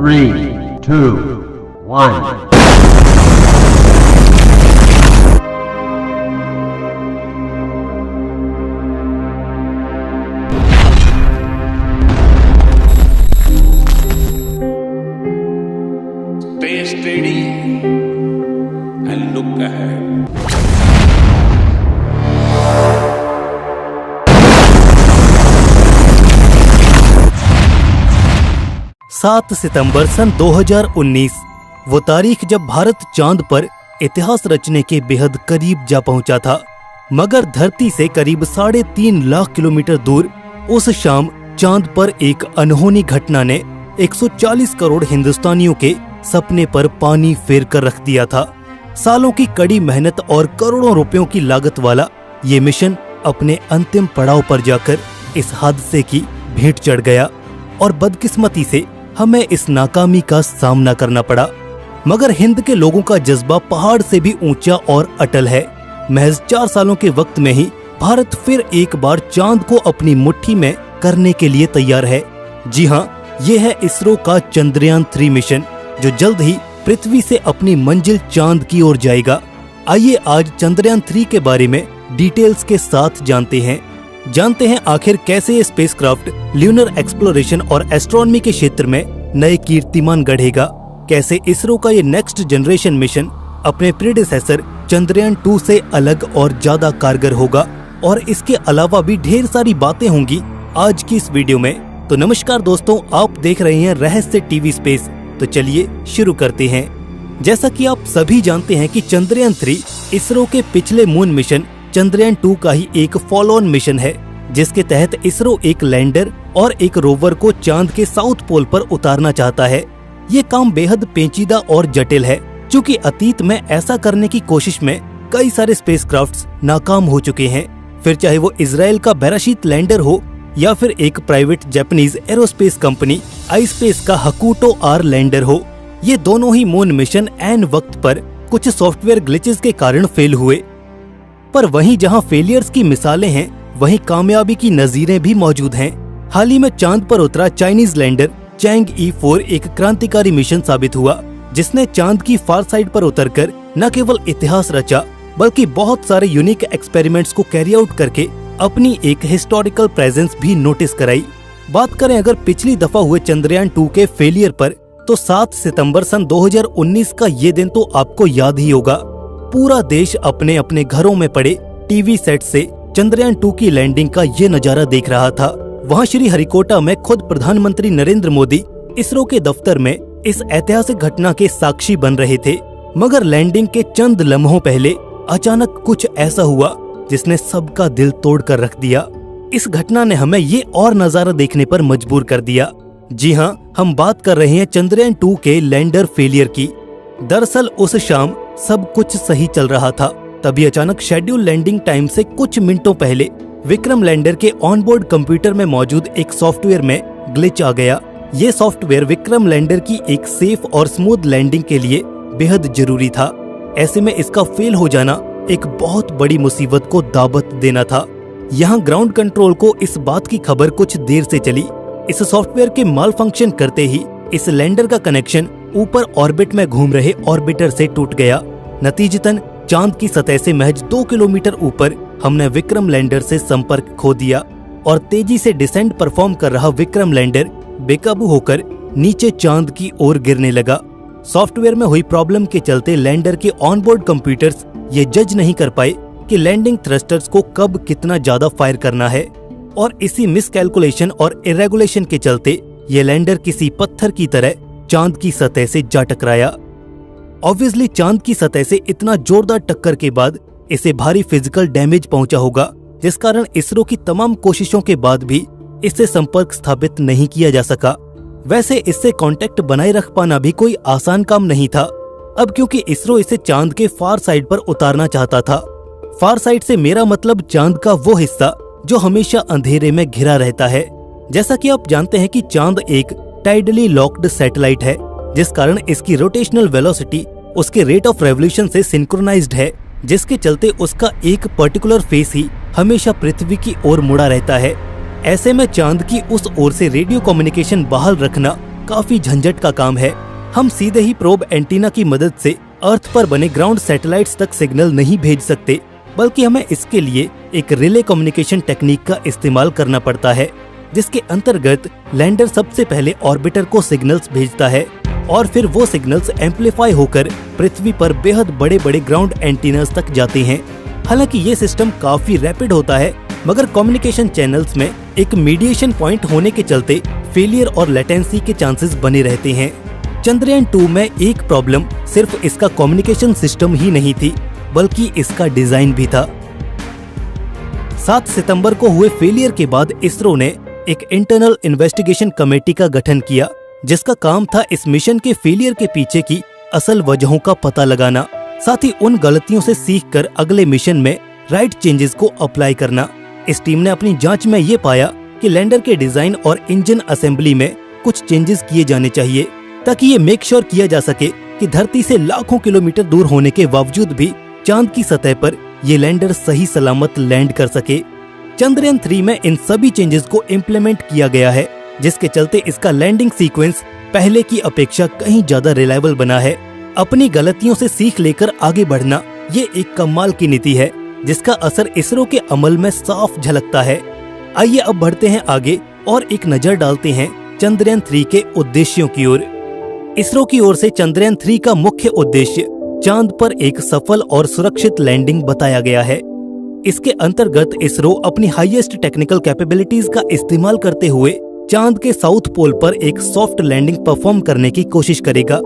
3, 2, 1. Stay steady and look ahead. 7 सितंबर सन 2019 वो तारीख जब भारत चांद पर इतिहास रचने के बेहद करीब जा पहुंचा था। मगर धरती से करीब 3.5 लाख किलोमीटर दूर उस शाम चांद पर एक अनहोनी घटना ने 140 करोड़ हिंदुस्तानियों के सपने पर पानी फेर कर रख दिया था। सालों की कड़ी मेहनत और करोड़ों रुपयों की लागत वाला ये मिशन अपने अंतिम पड़ाव पर जाकर इस हादसे की भेंट चढ़ गया और बदकिस्मती से हमें इस नाकामी का सामना करना पड़ा। मगर हिंद के लोगों का जज्बा पहाड़ से भी ऊंचा और अटल है। महज 4 सालों के वक्त में ही भारत फिर एक बार चांद को अपनी मुट्ठी में करने के लिए तैयार है। जी हाँ, ये है इसरो का चंद्रयान 3 मिशन जो जल्द ही पृथ्वी से अपनी मंजिल चांद की ओर जाएगा। आइए आज चंद्रयान 3 के बारे में डिटेल्स के साथ जानते हैं आखिर कैसे ये स्पेसक्राफ्ट ल्यूनर एक्सप्लोरेशन और एस्ट्रोनॉमी के क्षेत्र में नए कीर्तिमान गढ़ेगा, कैसे इसरो का ये नेक्स्ट जनरेशन मिशन अपने प्रीडेसेसर चंद्रयान 2 से अलग और ज्यादा कारगर होगा, और इसके अलावा भी ढेर सारी बातें होंगी आज की इस वीडियो में। तो नमस्कार दोस्तों, आप देख रहे हैं रहस्य टीवी स्पेस। तो चलिए शुरू करते हैं। जैसा कि आप सभी जानते हैं कि चंद्रयान 3 इसरो के पिछले मून मिशन चंद्रयान 2 का ही एक फॉलो ऑन मिशन है, जिसके तहत इसरो एक लैंडर और एक रोवर को चांद के साउथ पोल पर उतारना चाहता है। ये काम बेहद पेचीदा और जटिल है, क्योंकि अतीत में ऐसा करने की कोशिश में कई सारे स्पेसक्राफ्ट्स नाकाम हो चुके हैं। फिर चाहे वो इजराइल का बेराशीत लैंडर हो या फिर एक private Japanese aerospace company ispace का हकूटो आर लैंडर हो, ये दोनों ही मून मिशन ऐन वक्त पर कुछ सॉफ्टवेयर ग्लिचेस के कारण फेल हुए। पर वहीं जहां फेलियर्स की मिसालें हैं, वहीं कामयाबी की नजीरें भी मौजूद हैं। हाल ही में चांद पर उतरा चाइनीज लैंडर चैंग-ई 4 एक क्रांतिकारी मिशन साबित हुआ, जिसने चांद की फार साइड पर उतरकर न केवल इतिहास रचा, बल्कि बहुत सारे यूनिक एक्सपेरिमेंट्स को कैरी आउट करके अपनी एक हिस्टोरिकल प्रेजेंस भी नोटिस कराई। बात करें अगर पिछली दफा हुए चंद्रयान 2 के फेलियर पर, तो 7 सितंबर सन 2019 का ये दिन तो आपको याद ही होगा। पूरा देश अपने अपने घरों में पड़े टीवी सेट से चंद्रयान 2 की लैंडिंग का ये नजारा देख रहा था। वहाँ श्री हरिकोटा में खुद प्रधानमंत्री नरेंद्र मोदी इसरो के दफ्तर में इस ऐतिहासिक घटना के साक्षी बन रहे थे। मगर लैंडिंग के चंद लम्हों पहले अचानक कुछ ऐसा हुआ जिसने सबका दिल तोड़ कर रख दिया। इस घटना ने हमें ये और नजारा देखने पर मजबूर कर दिया। जी हाँ, हम बात कर रहे हैं चंद्रयान 2 के लैंडर फेलियर की। दरअसल उस शाम सब कुछ सही चल रहा था, तभी अचानक शेड्यूल लैंडिंग टाइम से कुछ मिनटों पहले विक्रम लैंडर के ऑनबोर्ड कंप्यूटर में मौजूद एक सॉफ्टवेयर में ग्लिच आ गया। ये सॉफ्टवेयर विक्रम लैंडर की एक सेफ और स्मूथ लैंडिंग के लिए बेहद जरूरी था। ऐसे में इसका फेल हो जाना एक बहुत बड़ी मुसीबत को दावत देना था। यहाँ ग्राउंड कंट्रोल को इस बात की खबर कुछ देर से चली। इस सॉफ्टवेयर के माल फंक्शन करते ही इस लैंडर का कनेक्शन ऊपर ऑर्बिट में घूम रहे ऑर्बिटर से टूट गया। नतीजतन चांद की सतह से महज 2 किलोमीटर ऊपर हमने विक्रम लैंडर से संपर्क खो दिया और तेजी से डिसेंट परफॉर्म कर रहा विक्रम लैंडर बेकाबू होकर नीचे चांद की ओर गिरने लगा। सॉफ्टवेयर में हुई प्रॉब्लम के चलते लैंडर के ऑनबोर्ड कंप्यूटर्स ये जज नहीं कर पाए कि लैंडिंग थ्रस्टर्स को कब कितना ज्यादा फायर करना है, और इसी मिसकैलकुलेशन और इरेगुलेशन के चलते ये लैंडर किसी पत्थर की तरह चांद की सतह से जा टकराया। ऑब्वियसली चांद की सतह से इतना जोरदार टक्कर के बाद इसे भारी फिजिकल डैमेज पहुंचा होगा, जिस कारण इसरो की तमाम कोशिशों के बाद भी इससे संपर्क स्थापित नहीं किया जा सका। वैसे इससे कांटेक्ट बनाए रख पाना भी कोई आसान काम नहीं था। अब क्योंकि इसरो इसे चांद के फार साइड पर उतारना चाहता था। फार साइड से मेरा मतलब चांद का वो हिस्सा जो हमेशा अंधेरे में घिरा रहता है। जैसा कि आप जानते हैं कि चांद एक टाइडली लॉक्ड सैटेलाइट है, जिस कारण इसकी रोटेशनल वेलोसिटी उसके रेट ऑफ रेवोल्यूशन से सिंक्रोनाइज्ड है, जिसके चलते उसका एक पर्टिकुलर फेस ही हमेशा पृथ्वी की ओर मुड़ा रहता है। ऐसे में चांद की उस ओर से रेडियो कम्युनिकेशन बहाल रखना काफी झंझट का काम है। हम सीधे ही प्रोब एंटीना की मदद से अर्थ पर बने ग्राउंड सैटेलाइट्स तक सिग्नल नहीं भेज सकते, बल्कि हमें इसके लिए एक रिले कम्युनिकेशन टेक्निक का इस्तेमाल करना पड़ता है, जिसके अंतर्गत लैंडर सबसे पहले ऑर्बिटर को सिग्नल्स भेजता है और फिर वो सिग्नल्स एम्पलीफाई होकर पृथ्वी पर बेहद बड़े बड़े ग्राउंड एंटीनास तक जाते हैं। हालांकि ये सिस्टम काफी रैपिड होता है, मगर कम्युनिकेशन चैनल्स में एक मीडिएशन पॉइंट होने के चलते फेलियर और लेटेंसी के चांसेस बने रहते हैं। चंद्रयान 2 में एक प्रॉब्लम सिर्फ इसका कम्युनिकेशन सिस्टम ही नहीं थी, बल्कि इसका डिजाइन भी था। 7 सितंबर को हुए फेलियर के बाद इसरो ने एक इंटरनल इन्वेस्टिगेशन कमेटी का गठन किया, जिसका काम था इस मिशन के फेलियर के पीछे की असल वजहों का पता लगाना, साथ ही उन गलतियों से सीखकर अगले मिशन में राइट चेंजेस को अप्लाई करना। इस टीम ने अपनी जांच में ये पाया कि लैंडर के डिजाइन और इंजन असेंबली में कुछ चेंजेस किए जाने चाहिए, ताकि ये मेक श्योर किया जा सके कि धरती से लाखों किलोमीटर दूर होने के बावजूद भी चांद की सतह पर ये लैंडर सही सलामत लैंड कर सके। चंद्रयान 3 में इन सभी चेंजेस को इम्प्लीमेंट किया गया है, जिसके चलते इसका लैंडिंग सीक्वेंस पहले की अपेक्षा कहीं ज्यादा रिलायबल बना है। अपनी गलतियों से सीख लेकर आगे बढ़ना ये एक कमाल की नीति है, जिसका असर इसरो के अमल में साफ झलकता है। आइए अब बढ़ते हैं आगे और एक नजर डालते हैं चंद्रयान 3 के उद्देश्यों की ओर। इसरो की ओर से चंद्रयान 3 का मुख्य उद्देश्य चांद पर एक सफल और सुरक्षित लैंडिंग बताया गया है। इसके अंतर्गत इसरो अपनी हाईएस्ट टेक्निकल कैपेबिलिटीज का इस्तेमाल करते हुए चांद के साउथ पोल पर एक सॉफ्ट लैंडिंग परफॉर्म करने की कोशिश करेगा।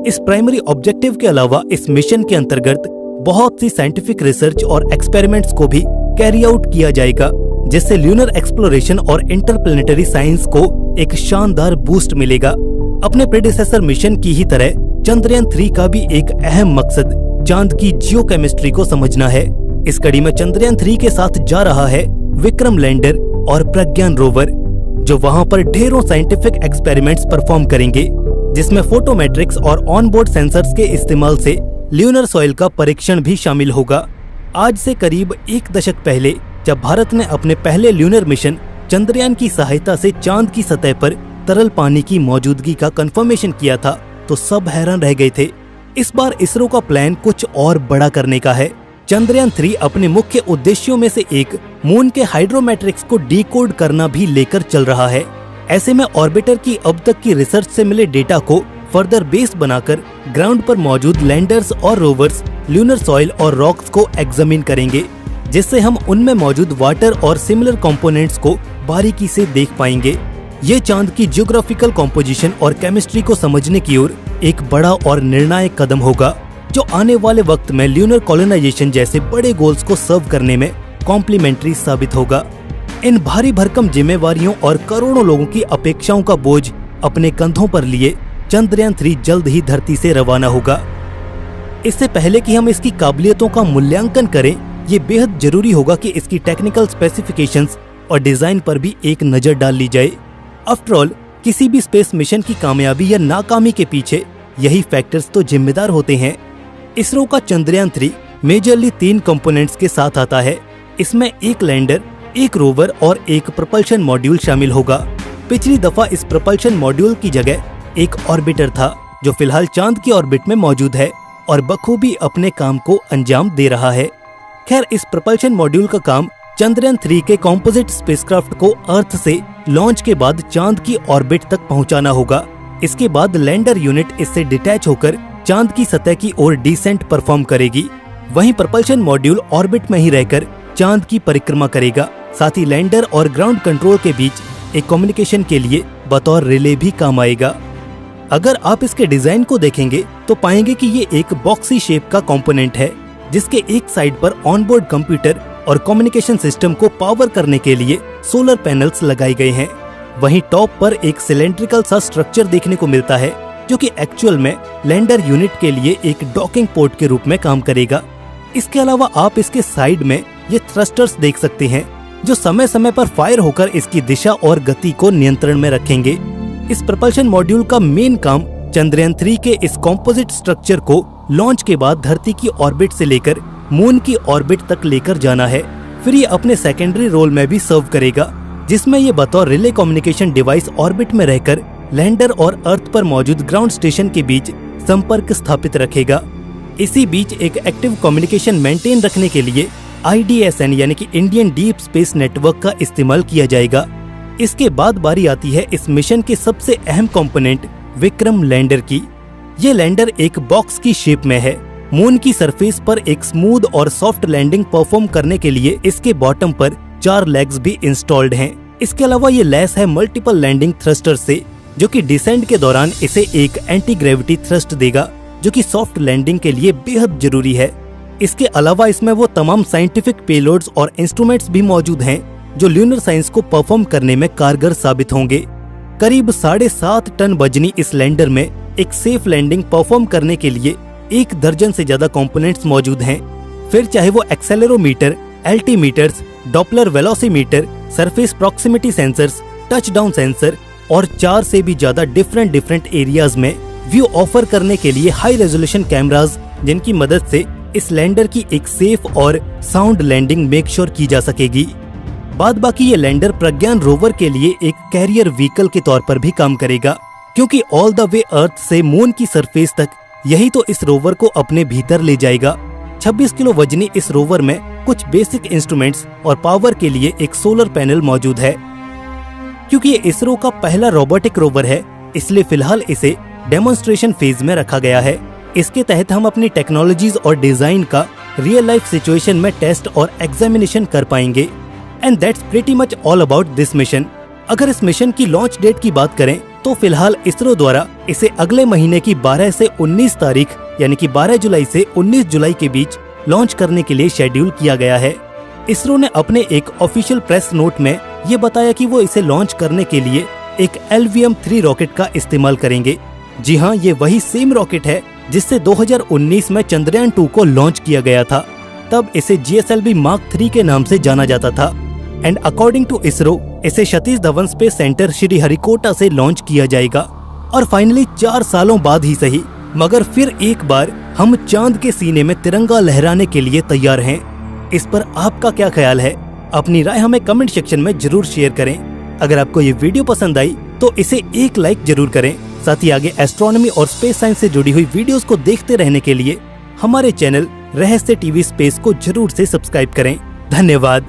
इस प्राइमरी ऑब्जेक्टिव के अलावा इस मिशन के अंतर्गत बहुत सी साइंटिफिक रिसर्च और एक्सपेरिमेंट्स को भी कैरी आउट किया जाएगा, जिससे ल्यूनर एक्सप्लोरेशन और इंटरप्लेनेटरी साइंस को एक शानदार बूस्ट मिलेगा। अपने प्रेडिसेसर मिशन की ही तरह चंद्रयान 3 का भी एक अहम मकसद चांद की जियोकेमिस्ट्री को समझना है। इस कड़ी में चंद्रयान 3 के साथ जा रहा है विक्रम लैंडर और प्रज्ञान रोवर, जो वहां पर ढेरों साइंटिफिक एक्सपेरिमेंट्स परफॉर्म करेंगे, जिसमें फोटोमेट्रिक्स और ऑनबोर्ड सेंसर्स के इस्तेमाल से ल्यूनर सॉइल का परीक्षण भी शामिल होगा। आज से करीब 1 दशक पहले जब भारत ने अपने पहले ल्यूनर मिशन चंद्रयान की सहायता से चांद की सतह पर तरल पानी की मौजूदगी का कंफर्मेशन किया था, तो सब हैरान रह गए थे। इस बार इसरो का प्लान कुछ और बड़ा करने का है। चंद्रयान 3 अपने मुख्य उद्देश्यों में से एक मून के हाइड्रोमेट्रिक्स को डिकोड करना भी लेकर चल रहा है। ऐसे में ऑर्बिटर की अब तक की रिसर्च से मिले डेटा को फर्दर बेस बनाकर ग्राउंड पर मौजूद लैंडर्स और रोवर्स ल्यूनर सॉइल और रॉक्स को एग्जामिन करेंगे, जिससे हम उनमें मौजूद वाटर और सिमिलर कंपोनेंट्स को बारीकी से देख पाएंगे। ये चांद की जियोग्राफिकल कॉम्पोजिशन और केमिस्ट्री को समझने की ओर एक बड़ा और निर्णायक कदम होगा, जो आने वाले वक्त में ल्यूनर कॉलोनाइजेशन जैसे बड़े गोल्स को सर्व करने में कॉम्प्लीमेंट्री साबित होगा। इन भारी भरकम जिम्मेवारियों और करोड़ों लोगों की अपेक्षाओं का बोझ अपने कंधों पर लिए चंद्रयान 3 जल्द ही धरती से रवाना होगा। इससे पहले कि हम इसकी काबिलियतों का मूल्यांकन करें, ये बेहद जरूरी होगा कि इसकी टेक्निकल स्पेसिफिकेशंस और डिजाइन पर भी एक नजर डाल ली जाए। आफ्टर ऑल, किसी भी स्पेस मिशन की कामयाबी या नाकामी के पीछे यही फैक्टर्स तो जिम्मेदार होते हैं। इसरो का चंद्रयान 3 मेजरली 3 कंपोनेंट्स के साथ आता है। इसमें एक लैंडर, एक रोवर और एक प्रपल्शन मॉड्यूल शामिल होगा। पिछली दफा इस प्रपल्शन मॉड्यूल की जगह एक ऑर्बिटर था, जो फिलहाल चांद की ऑर्बिट में मौजूद है और बखूबी अपने काम को अंजाम दे रहा है। खैर, इस प्रपल्शन मॉड्यूल का काम चंद्रयान 3 के कॉम्पोजिट स्पेसक्राफ्ट को अर्थ से लॉन्च के बाद चांद की ऑर्बिट तक पहुंचाना होगा। इसके बाद लैंडर यूनिट इससे डिटैच होकर चांद की सतह की ओर डिसेंट परफॉर्म करेगी। वहीं प्रपल्शन मॉड्यूल ऑर्बिट में ही रहकर चांद की परिक्रमा करेगा। साथ ही लैंडर और ग्राउंड कंट्रोल के बीच एक कम्युनिकेशन के लिए बतौर रिले भी काम आएगा। अगर आप इसके डिजाइन को देखेंगे तो पाएंगे कि ये एक बॉक्सी शेप का कंपोनेंट है, जिसके एक साइड पर ऑनबोर्ड कंप्यूटर और कम्युनिकेशन सिस्टम को पावर करने के लिए सोलर पैनल्स लगाए गए हैं। वहीं टॉप पर एक सिलेंड्रिकल सा स्ट्रक्चर देखने को मिलता है, जो कि एक्चुअल में लैंडर यूनिट के लिए एक डॉकिंग पोर्ट के रूप में काम करेगा। इसके अलावा आप इसके साइड में ये थ्रस्टर्स देख सकते हैं, जो समय समय पर फायर होकर इसकी दिशा और गति को नियंत्रण में रखेंगे। इस प्रपल्शन मॉड्यूल का मेन काम चंद्रयान 3 के इस कॉम्पोजिट स्ट्रक्चर को लॉन्च के बाद धरती की ऑर्बिट से लेकर मून की ऑर्बिट तक लेकर जाना है। फिर ये अपने सेकेंडरी रोल में भी सर्व करेगा, जिसमें ये बतौर रिले कम्युनिकेशन डिवाइस ऑर्बिट में रहकर लैंडर और अर्थ पर मौजूद ग्राउंड स्टेशन के बीच संपर्क स्थापित रखेगा। इसी बीच एक एक्टिव कम्युनिकेशन मेंटेन रखने के लिए IDSN यानी कि इंडियन डीप स्पेस नेटवर्क का इस्तेमाल किया जाएगा। इसके बाद बारी आती है इस मिशन के सबसे अहम कंपोनेंट विक्रम लैंडर की। ये लैंडर एक बॉक्स की शेप में है। मून की सरफेस पर एक स्मूथ और सॉफ्ट लैंडिंग परफॉर्म करने के लिए इसके बॉटम पर 4 लेग्स भी इंस्टॉल्ड हैं। इसके अलावा ये लैस है मल्टीपल लैंडिंग थ्रस्टर से, जो कि डिसेंट के दौरान इसे एक एंटी ग्रेविटी थ्रस्ट देगा, जो कि सॉफ्ट लैंडिंग के लिए बेहद जरूरी है। इसके अलावा इसमें वो तमाम साइंटिफिक पेलोड्स और इंस्ट्रूमेंट्स भी मौजूद हैं जो ल्यूनर साइंस को परफॉर्म करने में कारगर साबित होंगे। करीब 7.5 टन वजनी इस लैंडर में एक सेफ लैंडिंग परफॉर्म करने के लिए 1 दर्जन से ज्यादा कंपोनेंट्स मौजूद हैं। फिर चाहे वो accelerometer, altimeters, Doppler velocimeter, surface proximity sensors, touchdown sensor और 4 से भी ज्यादा डिफरेंट एरियाज में व्यू ऑफर करने के लिए हाई रेजोल्यूशन कैमराज, जिनकी मदद से इस लैंडर की एक सेफ और साउंड लैंडिंग मेक श्योर की जा सकेगी। बाद बाकी ये लैंडर प्रज्ञान रोवर के लिए एक कैरियर व्हीकल के तौर पर भी काम करेगा, क्योंकि ऑल द वे अर्थ से मून की सरफेस तक यही तो इस रोवर को अपने भीतर ले जाएगा। 26 किलो वजनी इस रोवर में कुछ बेसिक इंस्ट्रूमेंट्स और पावर के लिए एक सोलर पैनल मौजूद है। क्योंकि ये इसरो का पहला रोबोटिक रोवर है, इसलिए फिलहाल इसे डेमोन्स्ट्रेशन फेज में रखा गया है। इसके तहत हम अपनी टेक्नोलॉजीज और डिजाइन का रियल लाइफ सिचुएशन में टेस्ट और एग्जामिनेशन कर पाएंगे। And that's pretty much all about this mission. अगर इस मिशन की लॉन्च डेट की बात करें तो फिलहाल इसरो द्वारा इसे अगले महीने की 12 से 19 तारीख यानी कि 12 जुलाई से 19 जुलाई के बीच लॉन्च करने के लिए शेड्यूल किया गया है। इसरो ने अपने एक ऑफिशियल प्रेस नोट में ये बताया कि वो इसे लॉन्च करने के लिए एक LVM-3 रॉकेट का इस्तेमाल करेंगे। जी हाँ, ये वही सेम रॉकेट है जिससे 2019 में चंद्रयान 2 को लॉन्च किया गया था। तब इसे GSLV Mark 3 के नाम से जाना जाता था। एंड अकॉर्डिंग टू इसरो इसे सतीश धवन स्पेस सेंटर श्रीहरिकोटा से लॉन्च किया जाएगा। और फाइनली 4 सालों बाद ही सही, मगर फिर एक बार हम चांद के सीने में तिरंगा लहराने के लिए तैयार हैं। इस पर आपका क्या ख्याल है? अपनी राय हमें कमेंट सेक्शन में जरूर शेयर करें। अगर आपको ये वीडियो पसंद आई तो इसे एक लाइक जरूर करें। साथ ही आगे एस्ट्रोनॉमी और स्पेस साइंस से जुड़ी हुई वीडियोस को देखते रहने के लिए हमारे चैनल रहस्य टीवी स्पेस को जरूर से सब्सक्राइब करें। धन्यवाद।